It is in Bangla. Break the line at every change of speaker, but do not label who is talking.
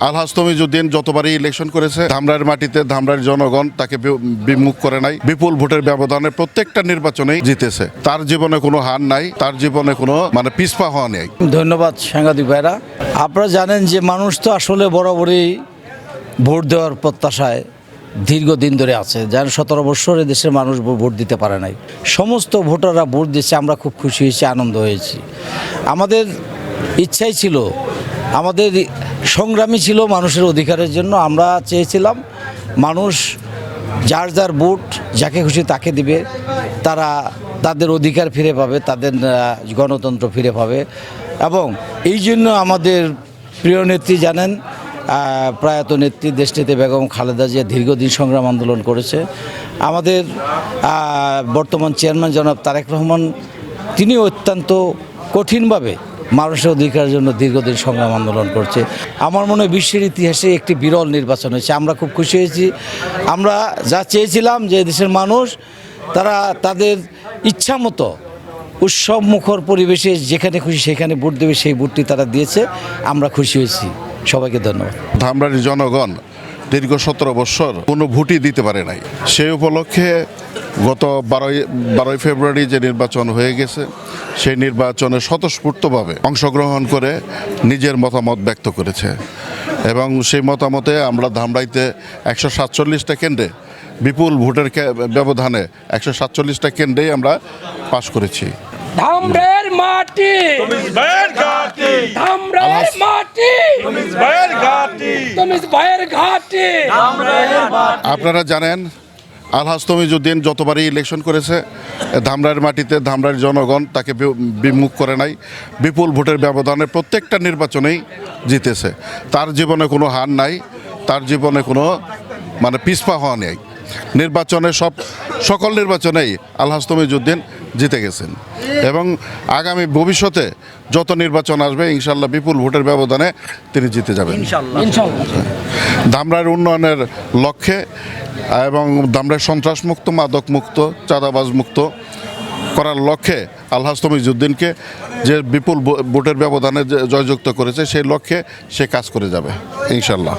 আলহাজ তমিজউদ্দিন যতবারই ইলেকশন করেছে ধামরাইয়ের মাটিতে ধামরাইয়ের জনগণ তাকে বিমুখ করে নাই। বিপুল ভোটের ব্যবধানে প্রত্যেকটা নির্বাচনেই জিতেছে। তার জীবনে কোনো হার নাই, তার জীবনে কোনো পিছপা হওয়া নেই।
ধন্যবাদ সাংবাদিক ভাইরা। আপনারা জানেন যে মানুষ তো আসলে বরাবরই ভোট দেওয়ার প্রত্যাশায় দীর্ঘদিন ধরে আছে। যেন 17 বছর দেশের মানুষ ভোট দিতে পারে নাই। সমস্ত ভোটাররা ভোট দিচ্ছে, আমরা খুব খুশি হয়েছি, আনন্দ হয়েছি। আমাদের ইচ্ছাই ছিল, আমাদের সংগ্রামী ছিল মানুষের অধিকারের জন্য। আমরা চেয়েছিলাম মানুষ যার যার ভোট যাকে খুশি তাকে দিবে, তারা তাদের অধিকার ফিরে পাবে, তাদের গণতন্ত্র ফিরে পাবে। এবং এই জন্য আমাদের প্রিয় নেত্রী জানেন, প্রয়াত নেত্রী দেশনেত্রী বেগম খালেদা জিয়া দীর্ঘদিন সংগ্রাম আন্দোলন করেছে। আমাদের বর্তমান চেয়ারম্যান জনাব তারেক রহমান, তিনি অত্যন্ত কঠিনভাবে মানুষের অধিকারের জন্য দীর্ঘদিন সংগ্রাম আন্দোলন করছে। আমার মনে হয় বিশ্বের ইতিহাসে একটি বিরল নির্বাচন হয়েছে। আমরা খুব খুশি হয়েছি। আমরা যা চেয়েছিলাম যে দেশের মানুষ তারা তাদের ইচ্ছা মতো উৎসব মুখর পরিবেশে যেখানে খুশি সেখানে ভোট দেবে, সেই ভোটটি তারা দিয়েছে। আমরা খুশি হয়েছি। সবাইকে ধন্যবাদ।
ধামরাইয়ের জনগণ দীর্ঘ 17 বছর কোনো ভোটই দিতে পারে নাই। সেই উপলক্ষে গত 12 ফেব্রুয়ারি যে নির্বাচন হয়ে গেছে, সেই নির্বাচনে স্বতঃস্ফূর্তভাবে অংশগ্রহণ করে নিজের মতামত ব্যক্ত করেছে। এবং সেই মতামতে আমরা ধামরাইতে 147টা কেন্দ্রে বিপুল ভোটের ব্যবধানে 147টা কেন্দ্রেই আমরা পাশ করেছি।
ধামরাইয়ের মাটি,
ভাইয়ের ঘাটি,
ধামরাইয়ের মাটি,
ভাইয়ের ঘাটি,
ভাইয়ের ঘাটি।
আপনারা জানেন আলহাজ তমিজউদ্দিন যতবারই ইলেকশন করেছে ধামরাইয়ের মাটিতে ধামরাইয়ের জনগণ তাকে বিমুখ করে নাই। বিপুল ভোটের ব্যবধানে প্রত্যেকটা নির্বাচনেই জিতেছে। তার জীবনে কোনো হার নাই, তার জীবনে কোনো পিছপা হওয়া নেই। নির্বাচনে সকল নির্বাচনেই আলহাজ তমিজউদ্দিন জিতে গেছেন। এবং আগামী ভবিষ্যতে যত নির্বাচন আসবে ইনশাল্লাহ বিপুল ভোটের ব্যবধানে তিনি জিতে যাবেন ধামরাইয়ের উন্নয়নের লক্ষ্যে এবং ধামরাইয়ের সন্ত্রাসমুক্ত, মাদকমুক্ত, চাঁদাবাজ মুক্ত করার লক্ষ্যে আলহাজ তমিজউদ্দিনকে যে বিপুল ভোটের ব্যবধানে জয়যুক্ত করেছে, সেই লক্ষ্যে সে কাজ করে যাবে ইনশাল্লাহ।